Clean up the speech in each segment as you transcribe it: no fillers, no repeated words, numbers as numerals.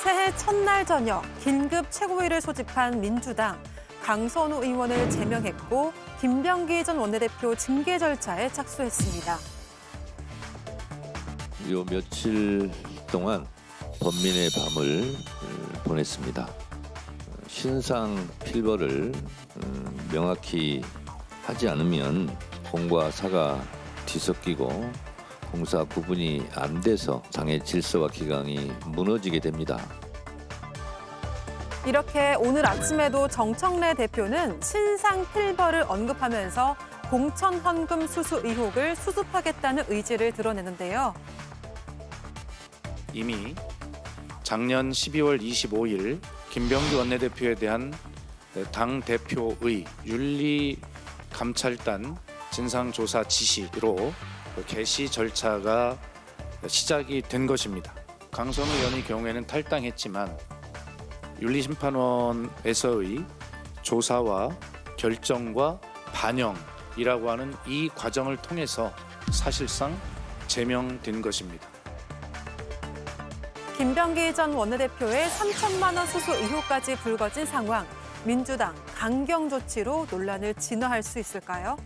새해 첫날 저녁 긴급 최고위를 소집한 민주당. 강선우 의원을 제명했고 김병기 전 원내대표 징계 절차에 착수했습니다. 요 며칠 동안 번민의 밤을 보냈습니다. 신상 필벌을 명확히 하지 않으면 공과 사가 뒤섞이고 공사 구분이 안 돼서 당의 질서와 기강이 무너지게 됩니다. 이렇게 오늘 아침에도 정청래 대표는 신상 필벌을 언급하면서 공천 헌금 수수 의혹을 수습하겠다는 의지를 드러내는데요. 이미 작년 12월 25일 김병기 원내대표에 대한 당 대표의 윤리감찰단 진상조사 지시로 개시 절차가 시작이 된 것입니다. 강선우 의원의 경우에는 탈당했지만 윤리심판원에서의 조사와 결정과 반영이라고 하는 이 과정을 통해서 사실상 제명된 것입니다. 김병기 전 원내대표의 3천만 원 수수 의혹까지 불거진 상황. 민주당 강경 조치로 논란을 진화할 수 있을까요?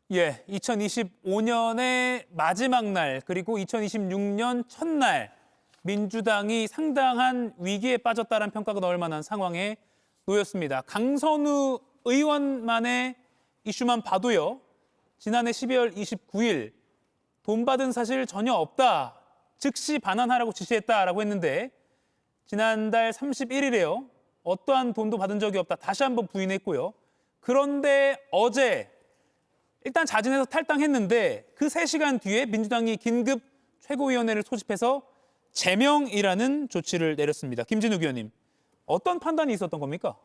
2025년의 마지막 날 그리고 2026년 첫날 민주당이 상당한 위기에 빠졌다는 평가가 나올 만한 상황에 놓였습니다. 강선우 의원만의 이슈만 봐도요. 지난해 12월 29일 돈 받은 사실 전혀 없다. 즉시 반환하라고 지시했다라고 했는데 지난달 31일에요. 어떠한 돈도 받은 적이 없다. 다시 한번 부인했고요. 그런데 어제 일단 자진해서 탈당했는데 그 3시간 뒤에 민주당이 긴급 최고위원회를 소집해서 제명이라는 조치를 내렸습니다. 김진욱 의원님, 어떤 판단이 있었던 겁니까?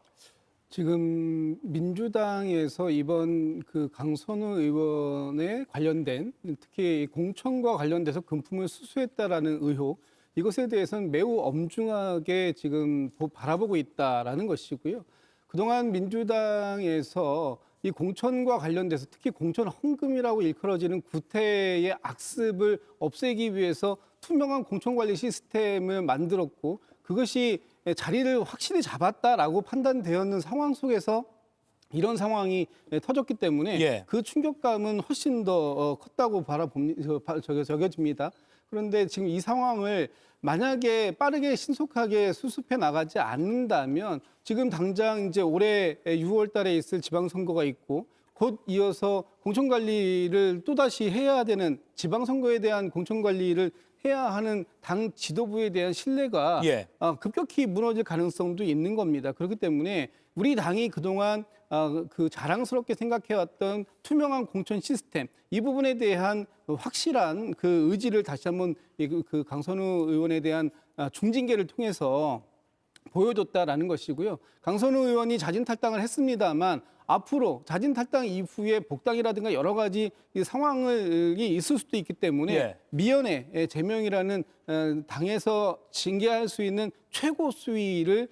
지금 민주당에서 이번 그 강선우 의원에 관련된 특히 공천과 관련돼서 금품을 수수했다라는 의혹, 이것에 대해서는 매우 엄중하게 지금 바라보고 있다라는 것이고요. 그동안 민주당에서 이 공천과 관련돼서 특히 공천 헌금이라고 일컬어지는 구태의 악습을 없애기 위해서 투명한 공천관리 시스템을 만들었고 그것이 자리를 확실히 잡았다라고 판단되었는 상황 속에서 이런 상황이 터졌기 때문에 그 충격감은 훨씬 더 컸다고 저겨집니다. 그런데 지금 이 상황을 만약에 빠르게 신속하게 수습해 나가지 않는다면 지금 당장 이제 올해 6월 달에 있을 지방선거가 있고 곧 이어서 공천관리를 또다시 해야 되는 지방선거에 대한 공천관리를 해야 하는 당 지도부에 대한 신뢰가 급격히 무너질 가능성도 있는 겁니다. 그렇기 때문에 우리 당이 그동안 그 자랑스럽게 생각해왔던 투명한 공천 시스템 이 부분에 대한 확실한 그 의지를 다시 한번 그 강선우 의원에 대한 중징계를 통해서 보여줬다라는 것이고요. 강선우 의원이 자진 탈당을 했습니다만 앞으로 자진 탈당 이후에 복당이라든가 여러 가지 상황이 있을 수도 있기 때문에 미연에 제명이라는 당에서 징계할 수 있는 최고 수위를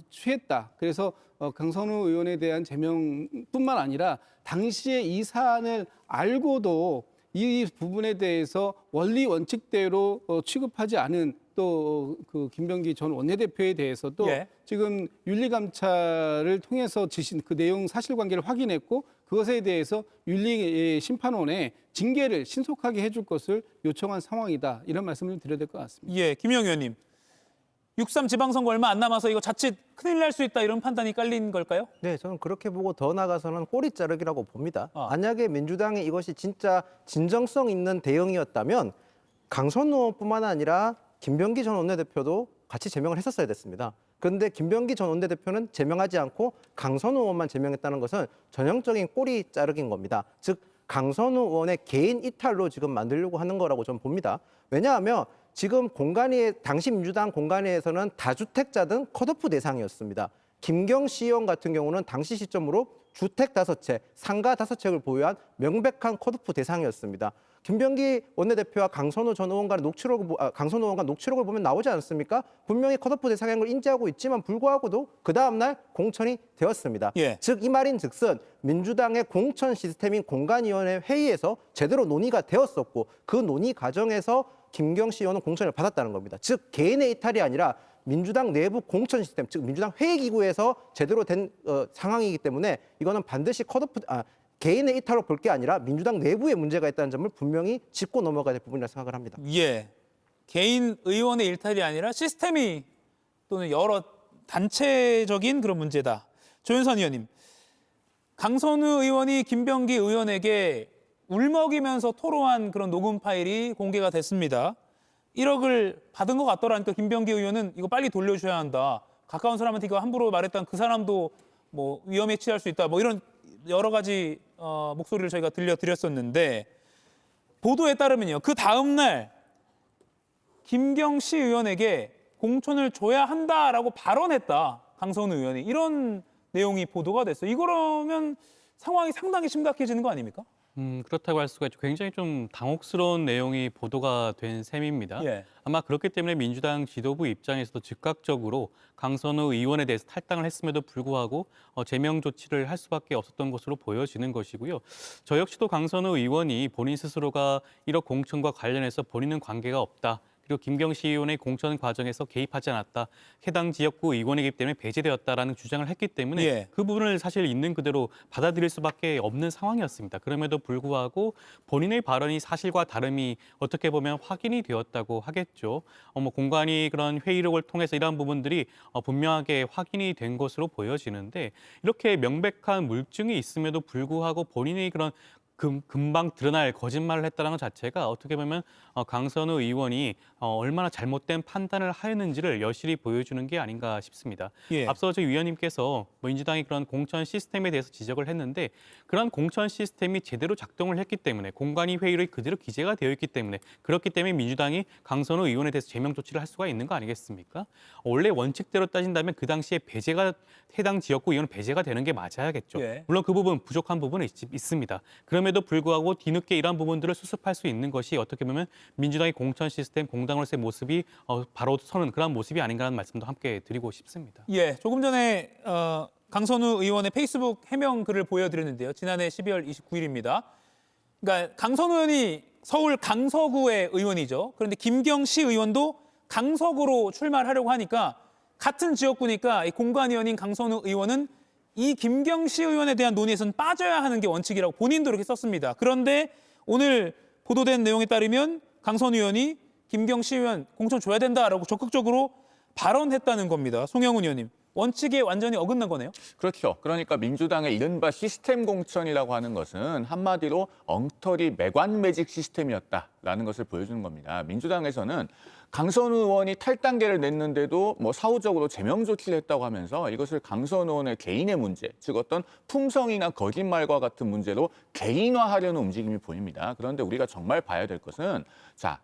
취했다. 그래서 강선우 의원에 대한 제명뿐만 아니라 당시에 이 사안을 알고도 이 부분에 대해서 원리 원칙대로 취급하지 않은 또 그 김병기 전 원내대표에 대해서도 지금 윤리감찰을 통해서 지신 그 내용 사실관계를 확인했고 그것에 대해서 윤리심판원에 징계를 신속하게 해줄 것을 요청한 상황이다. 이런 말씀을 드려야 될 것 같습니다. 김영 의원님. 6.3 지방선거 얼마 안 남아서 이거 자칫 큰일 날 수 있다 이런 판단이 깔린 걸까요? 네, 저는 그렇게 보고 더 나아가서는 꼬리 자르기라고 봅니다. 만약에 민주당이 이것이 진짜 진정성 있는 대응이었다면 강선우 의원뿐만 아니라 김병기 전 원내대표도 같이 제명을 했었어야 됐습니다. 그런데 김병기 전 원내대표는 제명하지 않고 강선우 의원만 제명했다는 것은 전형적인 꼬리 자르기인 겁니다. 즉 강선우 의원의 개인 이탈로 지금 만들려고 하는 거라고 저는 봅니다. 왜냐하면 지금 당시 민주당 공간위에서는 다주택자든 컷오프 대상이었습니다. 김경시 의원 같은 경우는 당시 시점으로 주택 5채, 상가 5채를 보유한 명백한 컷오프 대상이었습니다. 김병기 원내대표와 강선우 의원과 녹취록을 보면 나오지 않습니까? 분명히 컷오프 대상인 걸 인지하고 있지만 불구하고도 그 다음날 공천이 되었습니다. 즉 이 말인즉슨 민주당의 공천 시스템인 공간위원회 회의에서 제대로 논의가 되었었고 그 논의 과정에서 김경시 의원은 공천을 받았다는 겁니다. 즉 개인의 이탈이 아니라 민주당 내부 공천 시스템, 즉 민주당 회의기구에서 제대로 된 상황이기 때문에 이거는 반드시 개인의 이탈로 볼 게 아니라 민주당 내부에 문제가 있다는 점을 분명히 짚고 넘어가야 될 부분이라고 생각을 합니다. 예, 개인 의원의 일탈이 아니라 시스템이 또는 여러 단체적인 그런 문제다. 조윤선 의원님, 강선우 의원이 김병기 의원에게 울먹이면서 토로한 그런 녹음 파일이 공개가 됐습니다. 1억을 받은 것 같더라니까 김병기 의원은 이거 빨리 돌려줘야 한다. 가까운 사람한테 이거 함부로 말했던 그 사람도 뭐 위험에 취할 수 있다. 뭐 이런 여러 가지 목소리를 저희가 들려드렸었는데 보도에 따르면요. 그 다음 날 김경시 의원에게 공천을 줘야 한다라고 발언했다. 강선우 의원이. 이런 내용이 보도가 됐어요. 이거라면 상황이 상당히 심각해지는 거 아닙니까? 그렇다고 할 수가 있죠. 굉장히 좀 당혹스러운 내용이 보도가 된 셈입니다. 예. 아마 그렇기 때문에 민주당 지도부 입장에서도 즉각적으로 강선우 의원에 대해서 탈당을 했음에도 불구하고 제명 조치를 할 수밖에 없었던 것으로 보여지는 것이고요. 저 역시도 강선우 의원이 본인 스스로가 1억 공천과 관련해서 본인은 관계가 없다. 그리고 김경시 의원의 공천 과정에서 개입하지 않았다. 해당 지역구 의원이기 때문에 배제되었다라는 주장을 했기 때문에 예. 그 부분을 사실 있는 그대로 받아들일 수밖에 없는 상황이었습니다. 그럼에도 불구하고 본인의 발언이 사실과 다름이 어떻게 보면 확인이 되었다고 하겠죠. 공관위 그런 회의록을 통해서 이러한 부분들이 분명하게 확인이 된 것으로 보여지는데 이렇게 명백한 물증이 있음에도 불구하고 본인의 그런 금방 드러날 거짓말을 했다는 것 자체가 어떻게 보면 강선우 의원이 얼마나 잘못된 판단을 하였는지를 여실히 보여주는 게 아닌가 싶습니다. 예. 앞서 저 위원님께서 민주당이 그런 공천 시스템에 대해서 지적을 했는데 그런 공천 시스템이 제대로 작동을 했기 때문에 공관위 회의록이 그대로 기재가 되어 있기 때문에 그렇기 때문에 민주당이 강선우 의원에 대해서 제명 조치를 할 수가 있는 거 아니겠습니까? 원래 원칙대로 따진다면 그 당시에 배제가 해당 지역구 의원은 배제가 되는 게 맞아야겠죠. 예. 물론 그 부분 부족한 부분은 있습니다. 그럼에도 불구하고 뒤늦게 이러한 부분들을 수습할 수 있는 것이 어떻게 보면 민주당의 공천 시스템, 공당으로서의 모습이 바로 서는 그런 모습이 아닌가라는 말씀도 함께 드리고 싶습니다. 예, 조금 전에 강선우 의원의 페이스북 해명 글을 보여드렸는데요. 지난해 12월 29일입니다. 그러니까 강선우 의원이 서울 강서구의 의원이죠. 그런데 김경시 의원도 강서구로 출마를 하려고 하니까 같은 지역구니까 이 공관위원인 강선우 의원은 이 김경시 의원에 대한 논의에서는 빠져야 하는 게 원칙이라고 본인도 이렇게 썼습니다. 그런데 오늘 보도된 내용에 따르면 강선우 의원이 김경시 의원 공천 줘야 된다라고 적극적으로 발언했다는 겁니다. 송영훈 의원님. 원칙에 완전히 어긋난 거네요. 그렇죠. 그러니까 민주당의 이른바 시스템 공천이라고 하는 것은 한마디로 엉터리 매관 매직 시스템이었다라는 것을 보여주는 겁니다. 민주당에서는 강선우 의원이 탈당계를 냈는데도 사후적으로 제명 조치를 했다고 하면서 이것을 강선우 의원의 개인의 문제, 즉 어떤 풍성이나 거짓말과 같은 문제로 개인화하려는 움직임이 보입니다. 그런데 우리가 정말 봐야 될 것은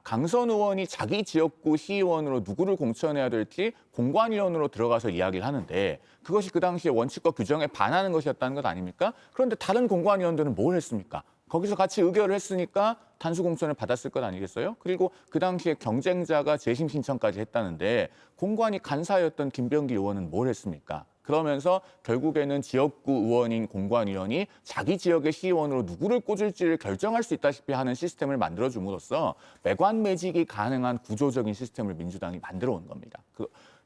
강선우 의원이 자기 지역구 시의원으로 누구를 공천해야 될지 공관위원으로 들어가서 이야기를 하는데 그것이 그 당시에 원칙과 규정에 반하는 것이었다는 것 아닙니까? 그런데 다른 공관위원들은 뭘 했습니까? 거기서 같이 의결을 했으니까 단수 공천을 받았을 것 아니겠어요? 그리고 그 당시에 경쟁자가 재심 신청까지 했다는데 공관위 간사였던 김병기 의원은 뭘 했습니까? 그러면서 결국에는 지역구 의원인 공관위원이 자기 지역의 시의원으로 누구를 꽂을지를 결정할 수 있다시피 하는 시스템을 만들어줌으로써 매관매직이 가능한 구조적인 시스템을 민주당이 만들어 온 겁니다.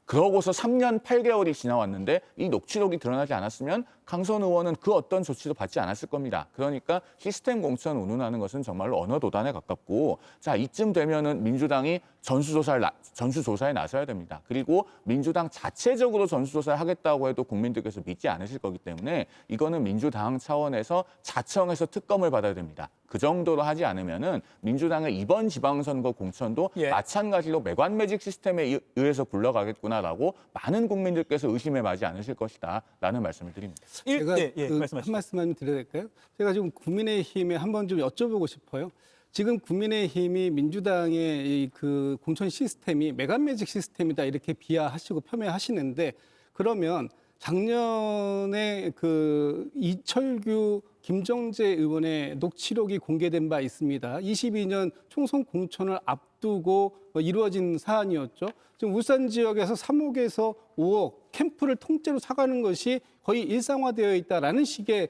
그러고서 3년 8개월이 지나왔는데 이 녹취록이 드러나지 않았으면 강선우 의원은 그 어떤 조치도 받지 않았을 겁니다. 그러니까 시스템 공천 운운하는 것은 정말로 언어 도단에 가깝고 이쯤 되면은 민주당이 전수조사에 나서야 됩니다. 그리고 민주당 자체적으로 전수조사를 하겠다고 해도 국민들께서 믿지 않으실 거기 때문에 이거는 민주당 차원에서 자청해서 특검을 받아야 됩니다. 그 정도로 하지 않으면은 민주당의 이번 지방선거 공천도 마찬가지로 매관매직 시스템에 의해서 굴러가겠구나라고 많은 국민들께서 의심에 마지 않으실 것이다라는 말씀을 드립니다. 제가 한 말씀하시죠. 말씀만 드려도 될까요? 제가 지금 국민의힘에 한번 좀 여쭤보고 싶어요. 지금 국민의힘이 민주당의 그 공천 시스템이 매관매직 시스템이다 이렇게 비하하시고 폄훼하시는데 그러면 작년에 그 이철규 김정재 의원의 녹취록이 공개된 바 있습니다. 22년 총선 공천을 앞두고 이루어진 사안이었죠. 지금 울산 지역에서 3억에서 5억 캠프를 통째로 사가는 것이 거의 일상화되어 있다라는 식의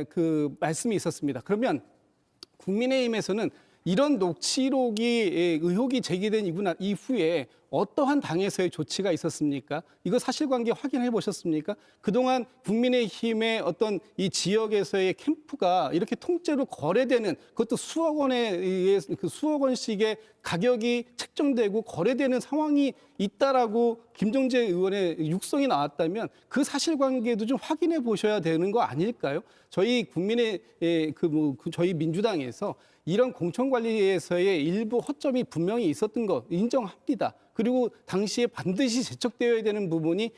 그 말씀이 있었습니다. 그러면 국민의힘에서는 이런 녹취록이 의혹이 제기된 이후에 어떠한 당에서의 조치가 있었습니까? 이거 사실관계 확인해 보셨습니까? 그동안 국민의힘의 어떤 이 지역에서의 캠프가 이렇게 통째로 거래되는, 그것도 수억 원에 의해서 그 수억 원씩의 가격이 책정되고 거래되는 상황이 있다라고 김정재 의원의 육성이 나왔다면 그 사실관계도 좀 확인해 보셔야 되는 거 아닐까요? 저희 저희 민주당에서 이런 공천 관리에서의 일부 허점이 분명히 있었던 거 인정합니다. 그리고 당시에 반드시 제척되어야 되는 부분이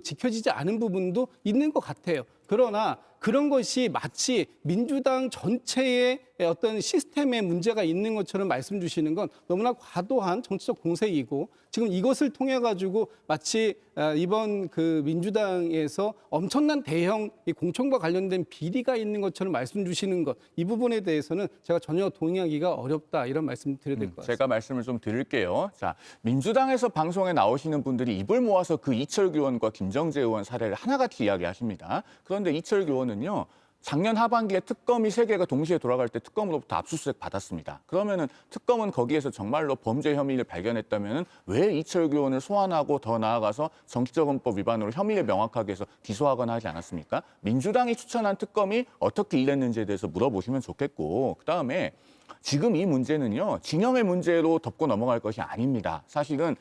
지켜지지 않은 부분도 있는 것 같아요. 그러나 그런 것이 마치 민주당 전체의 어떤 시스템에 문제가 있는 것처럼 말씀 주시는 건 너무나 과도한 정치적 공세이고, 지금 이것을 통해 가지고 마치 이번 그 민주당에서 엄청난 대형 공천과 관련된 비리가 있는 것처럼 말씀 주시는 것, 이 부분에 대해서는 제가 전혀 동의하기가 어렵다, 이런 말씀 드려야 될 것 같습니다. 제가 말씀을 좀 드릴게요. 자, 민주당에서 방송에 나오시는 분들이 입을 모아서 그 이철규 의원과 김정재 의원 사례를 하나같이 이야기하십니다. 그런데 이철규 의원은요, 작년 하반기에 특검이 3개가 동시에 돌아갈 때 특검으로부터 압수수색 받았습니다. 그러면은 특검은 거기에서 정말로 범죄 혐의를 발견했다면은 왜 이철규 의원을 소환하고 더 나아가서 정치자금법 위반으로 혐의를 명확하게 해서 기소하거나 하지 않았습니까? 민주당이 추천한 특검이 어떻게 일했는지에 대해서 물어보시면 좋겠고, 그다음에 지금 이 문제는요, 진영의 문제로 덮고 넘어갈 것이 아닙니다. 사실은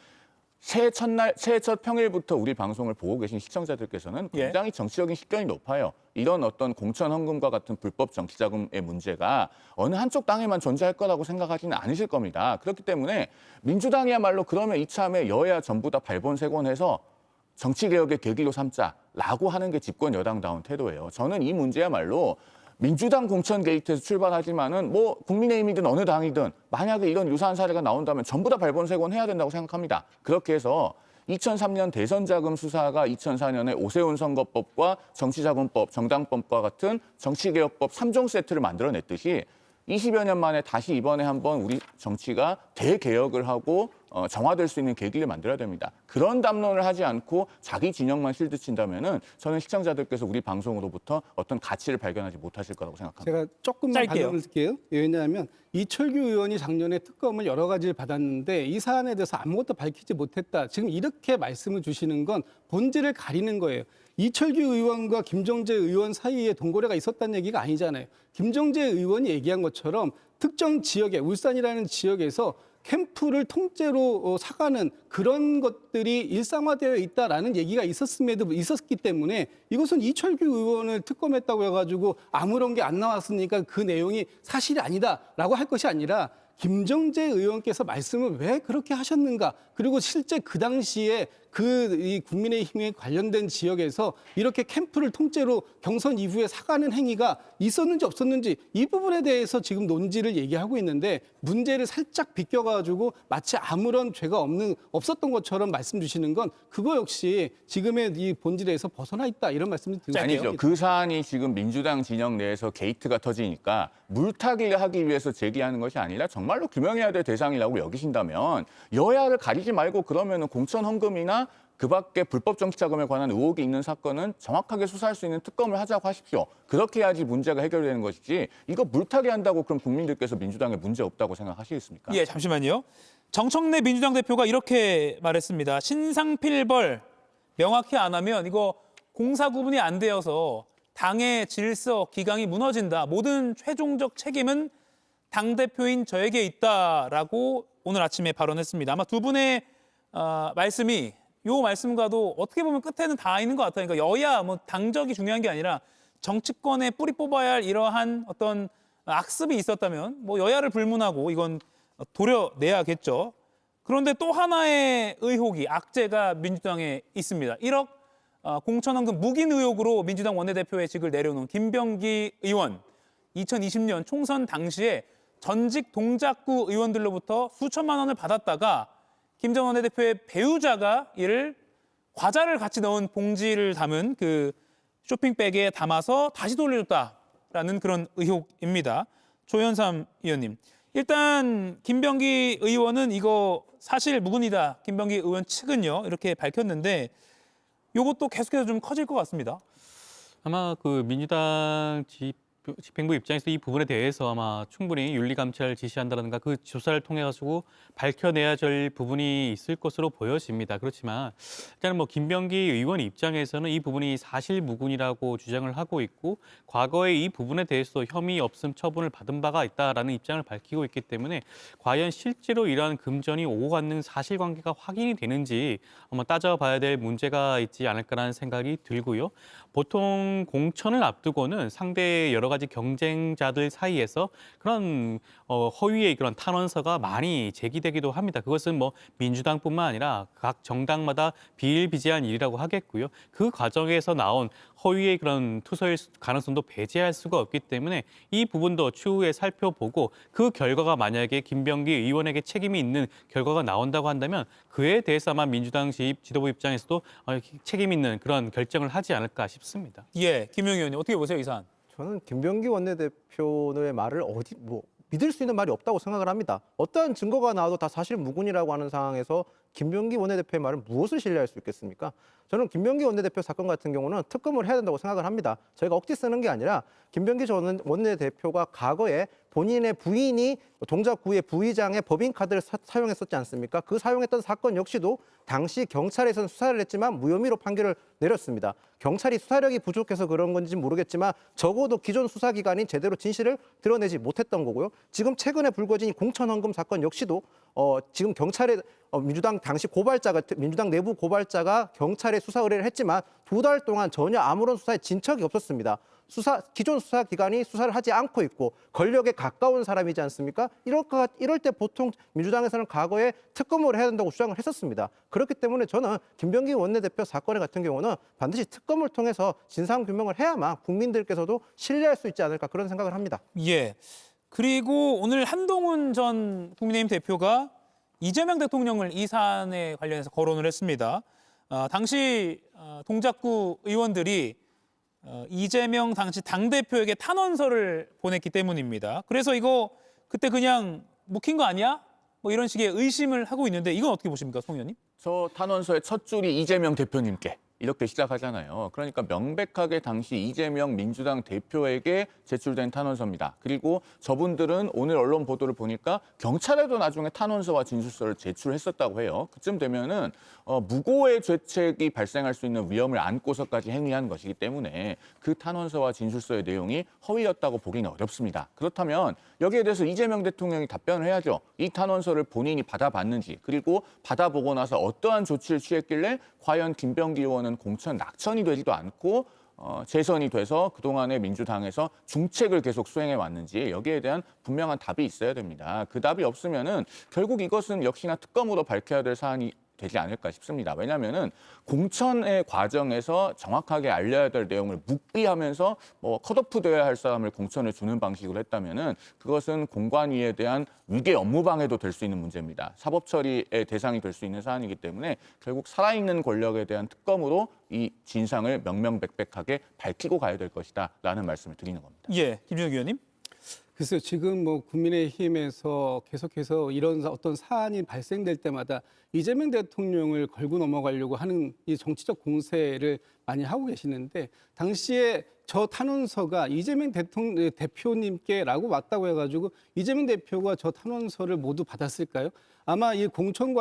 새해 첫 평일부터 우리 방송을 보고 계신 시청자들께서는 굉장히 정치적인 식견이 높아요. 이런 어떤 공천 헌금과 같은 불법 정치자금의 문제가 어느 한쪽 당에만 존재할 거라고 생각하지는 않으실 겁니다. 그렇기 때문에 민주당이야말로 그러면 이참에 여야 전부 다 발본색원해서 정치개혁의 계기로 삼자라고 하는 게 집권 여당다운 태도예요. 저는 이 문제야말로 민주당 공천 게이트에서 출발하지만은 뭐 국민의힘이든 어느 당이든 만약에 이런 유사한 사례가 나온다면 전부 다 발본색원해야 된다고 생각합니다. 그렇게 해서 2003년 대선자금 수사가 2004년에 오세훈 선거법과 정치자금법, 정당법과 같은 정치개혁법 3종 세트를 만들어냈듯이 20여 년 만에 다시 이번에 한번 우리 정치가 대개혁을 하고 정화될 수 있는 계기를 만들어야 됩니다. 그런 담론을 하지 않고 자기 진영만 실드 친다면은 저는 시청자들께서 우리 방송으로부터 어떤 가치를 발견하지 못하실 거라고 생각합니다. 제가 조금만 짧게요. 발언할게요. 왜냐하면 이철규 의원이 작년에 특검을 여러 가지를 받았는데 이 사안에 대해서 아무것도 밝히지 못했다. 지금 이렇게 말씀을 주시는 건 본질을 가리는 거예요. 이철규 의원과 김정재 의원 사이에 동거래가 있었다는 얘기가 아니잖아요. 김정재 의원이 얘기한 것처럼 특정 지역에, 울산이라는 지역에서 캠프를 통째로 사가는 그런 것들이 일상화되어 있다라는 얘기가 있었기 때문에 이것은 이철규 의원을 특검했다고 해가지고 아무런 게 안 나왔으니까 그 내용이 사실이 아니다라고 할 것이 아니라 김정재 의원께서 말씀을 왜 그렇게 하셨는가, 그리고 실제 그 당시에 이 국민의힘에 관련된 지역에서 이렇게 캠프를 통째로 경선 이후에 사가는 행위가 있었는지 없었는지 이 부분에 대해서 지금 논지를 얘기하고 있는데, 문제를 살짝 비껴가지고 마치 아무런 죄가 없었던 것처럼 말씀 주시는 건 그거 역시 지금의 이 본질에서 벗어나 있다, 이런 말씀을 드리고 아니죠. 그 사안이 지금 민주당 진영 내에서 게이트가 터지니까 물타기를 하기 위해서 제기하는 것이 아니라 정말로 규명해야 될 대상이라고 여기신다면 여야를 가리지 말고 그러면은 공천 헌금이나 그 밖에 불법 정치자금에 관한 의혹이 있는 사건은 정확하게 수사할 수 있는 특검을 하자고 하십시오. 그렇게 해야지 문제가 해결되는 것이지, 이거 물타기 한다고 그럼 국민들께서 민주당에 문제 없다고 생각하시겠습니까? 예, 잠시만요. 정청래 민주당 대표가 이렇게 말했습니다. 신상필벌 명확히 안 하면 이거 공사 구분이 안 되어서 당의 질서, 기강이 무너진다. 모든 최종적 책임은 당대표인 저에게 있다라고 오늘 아침에 발언했습니다. 아마 두 분의 말씀이 요 말씀과도 어떻게 보면 끝에는 다 있는 것 같아요. 그러니까 여야 뭐 당적이 중요한 게 아니라 정치권에 뿌리 뽑아야 할 이러한 어떤 악습이 있었다면 뭐 여야를 불문하고 이건 도려내야겠죠. 그런데 또 하나의 의혹이, 악재가 민주당에 있습니다. 1억 공천헌금 묵인 의혹으로 민주당 원내대표의직을 내려놓은 김병기 의원. 2020년 총선 당시에 전직 동작구 의원들로부터 수천만 원을 받았다가 김 전 원내대표의 배우자가 이를 과자를 같이 넣은 봉지를 담은 그 쇼핑백에 담아서 다시 돌려줬다라는 그런 의혹입니다. 조현삼 의원님. 일단 김병기 의원은 이거 사실 무근이다. 김병기 의원 측은요. 이렇게 밝혔는데 이것도 계속해서 좀 커질 것 같습니다. 아마 그 민주당 집행부 입장에서 이 부분에 대해서 아마 충분히 윤리감찰을 지시한다든가 그 조사를 통해 가지고 밝혀내야 될 부분이 있을 것으로 보여집니다. 그렇지만 일단 뭐 김병기 의원 입장에서는 이 부분이 사실무근이라고 주장을 하고 있고 과거에 이 부분에 대해서 혐의 없음 처분을 받은 바가 있다라는 입장을 밝히고 있기 때문에 과연 실제로 이러한 금전이 오고 가는 사실관계가 확인이 되는지 아마 따져봐야 될 문제가 있지 않을까라는 생각이 들고요. 보통 공천을 앞두고는 상대 여러 가지 경쟁자들 사이에서 그런 허위의 그런 탄원서가 많이 제기되기도 합니다. 그것은 뭐 민주당뿐만 아니라 각 정당마다 비일비재한 일이라고 하겠고요. 그 과정에서 나온 허위의 그런 투서일 가능성도 배제할 수가 없기 때문에 이 부분도 추후에 살펴보고 그 결과가 만약에 김병기 의원에게 책임이 있는 결과가 나온다고 한다면 그에 대해서 아마 민주당 지도부 입장에서도 책임 있는 그런 결정을 하지 않을까 싶습니다. 예, 김용희 의원님 어떻게 보세요, 이 사안? 저는 김병기 원내대표의 말을 믿을 수 있는 말이 없다고 생각을 합니다. 어떠한 증거가 나와도 다 사실무근이라고 하는 상황에서 김병기 원내대표의 말은 무엇을 신뢰할 수 있겠습니까? 저는 김병기 원내대표 사건 같은 경우는 특검을 해야 된다고 생각을 합니다. 저희가 억지 쓰는 게 아니라 김병기 전 원내대표가 과거에 본인의 부인이 동작구의 부의장의 법인카드를 사용했었지 않습니까? 그 사용했던 사건 역시도 당시 경찰에서는 수사를 했지만 무혐의로 판결을 내렸습니다. 경찰이 수사력이 부족해서 그런 건지 모르겠지만 적어도 기존 수사기관이 제대로 진실을 드러내지 못했던 거고요. 지금 최근에 불거진 공천헌금 사건 역시도 지금 경찰의 민주당 당시 민주당 내부 고발자가 경찰에 수사 의뢰를 했지만 2달 동안 전혀 아무런 수사에 진척이 없었습니다. 기존 수사기관이 수사를 하지 않고 있고 권력에 가까운 사람이지 않습니까? 이럴 때 보통 민주당에서는 과거에 특검을 해야 된다고 주장을 했었습니다. 그렇기 때문에 저는 김병기 원내대표 사건 같은 경우는 반드시 특검을 통해서 진상규명을 해야만 국민들께서도 신뢰할 수 있지 않을까 그런 생각을 합니다. 예. 그리고 오늘 한동훈 전 국민의힘 대표가 이재명 대통령을 이 사안에 관련해서 거론을 했습니다. 당시 동작구 의원들이 이재명 당시 당대표에게 탄원서를 보냈기 때문입니다. 그래서 이거 그때 그냥 묵힌 거 아니야? 뭐 이런 식의 의심을 하고 있는데 이건 어떻게 보십니까, 송 의원님? 저 탄원서의 첫 줄이 이재명 대표님께 이렇게 시작하잖아요. 그러니까 명백하게 당시 이재명 민주당 대표에게 제출된 탄원서입니다. 그리고 저분들은 오늘 언론 보도를 보니까 경찰에도 나중에 탄원서와 진술서를 제출했었다고 해요. 그쯤 되면은 무고의 죄책이 발생할 수 있는 위험을 안고서까지 행위한 것이기 때문에 그 탄원서와 진술서의 내용이 허위였다고 보기는 어렵습니다. 그렇다면 여기에 대해서 이재명 대통령이 답변을 해야죠. 이 탄원서를 본인이 받아봤는지 그리고 받아보고 나서 어떠한 조치를 취했길래 과연 김병기 의원은 공천 낙천이 되지도 않고 재선이 돼서 그동안의 민주당에서 중책을 계속 수행해 왔는지 여기에 대한 분명한 답이 있어야 됩니다. 그 답이 없으면은 결국 이것은 역시나 특검으로 밝혀야 될 사안이 되지 않을까 싶습니다. 왜냐하면은 공천의 과정에서 정확하게 알려야 될 내용을 묵비하면서 컷오프돼야 할 사람을 공천을 주는 방식으로 했다면은 그것은 공관위에 대한 위계 업무 방해도 될 수 있는 문제입니다. 사법 처리의 대상이 될 수 있는 사안이기 때문에 결국 살아있는 권력에 대한 특검으로 이 진상을 명명백백하게 밝히고 가야 될 것이다라는 말씀을 드리는 겁니다. 예, 김준혁 의원님. 글쎄요, 지금 국민의힘에서 계속해서 이런 어떤 사안이 발생될 때마다 이재명 대통령을 걸고 넘어가려고 하는 이 정치적 공세를 많이 하고 계시는데 당시에 저 탄원서가 이재명 대표님께라고 왔다고 해가지고 이재명 대표가 저 탄원서를 모두 받았을까요? 아마 이 공천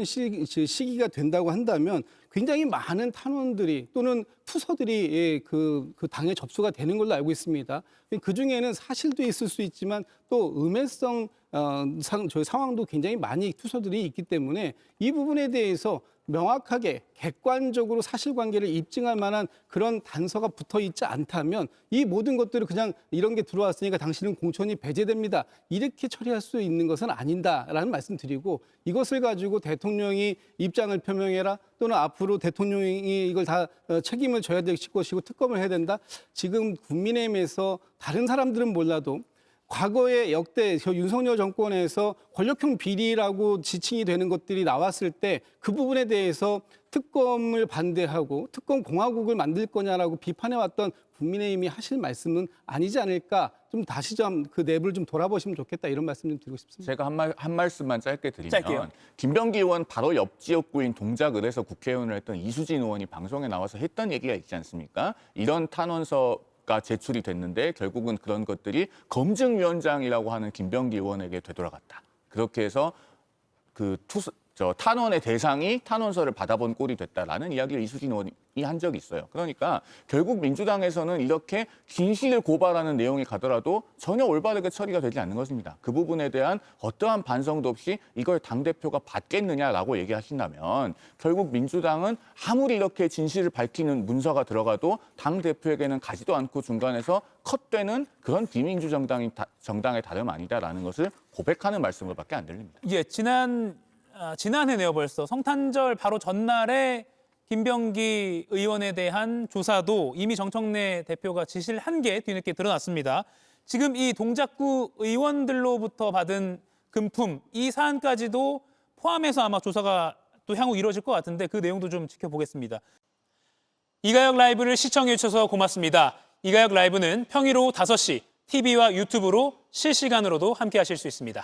시기가 된다고 한다면 굉장히 많은 탄원들이 또는 투서들이 그 당에 접수가 되는 걸로 알고 있습니다. 그 중에는 사실도 있을 수 있지만 또 음해성 상황도 굉장히 많이 투서들이 있기 때문에 이 부분에 대해서 명확하게 객관적으로 사실관계를 입증할 만한 그런 단서가 붙어 있지 않다면 이 모든 것들을 그냥 이런 게 들어왔으니까 당신은 공천이 배제됩니다. 이렇게 처리할 수 있는 것은 아닌다라는 말씀드리고 이것을 가지고 대통령이 입장을 표명해라 또는 앞으로 대통령이 이걸 다 책임을 져야 될 것이고 특검을 해야 된다. 지금 국민의힘에서 다른 사람들은 몰라도 과거에 역대 윤석열 정권에서 권력형 비리라고 지칭이 되는 것들이 나왔을 때 그 부분에 대해서 특검을 반대하고 특검 공화국을 만들 거냐라고 비판해왔던 국민의힘이 하실 말씀은 아니지 않을까. 좀 다시 좀 그 내부를 좀 돌아보시면 좋겠다 이런 말씀 좀 드리고 싶습니다. 제가 한 말씀만 짧게 드리면 짧게요. 김병기 의원 바로 옆 지역구인 동작을에서 국회의원을 했던 이수진 의원이 방송에 나와서 했던 얘기가 있지 않습니까? 이런 탄원서 가 제출이 됐는데 결국은 그런 것들이 검증위원장이라고 하는 김병기 의원에게 되돌아갔다. 그렇게 해서 그 탄원의 대상이 탄원서를 받아본 꼴이 됐다라는 이야기를 이수진 의원이 한 적이 있어요. 그러니까 결국 민주당에서는 이렇게 진실을 고발하는 내용이 가더라도 전혀 올바르게 처리가 되지 않는 것입니다. 그 부분에 대한 어떠한 반성도 없이 이걸 당대표가 받겠느냐라고 얘기하신다면 결국 민주당은 아무리 이렇게 진실을 밝히는 문서가 들어가도 당대표에게는 가지도 않고 중간에서 컷되는 그런 비민주 정당의 다름 아니다라는 것을 고백하는 말씀으로밖에 안 들립니다. 예, 지난해네요 벌써. 성탄절 바로 전날에 김병기 의원에 대한 조사도 이미 정청래 대표가 지시를 한 게 뒤늦게 드러났습니다. 지금 이 동작구 의원들로부터 받은 금품, 이 사안까지도 포함해서 아마 조사가 또 향후 이루어질 것 같은데 그 내용도 좀 지켜보겠습니다. 이가혁 라이브를 시청해 주셔서 고맙습니다. 이가혁 라이브는 평일 오후 5시 TV와 유튜브로 실시간으로도 함께 하실 수 있습니다.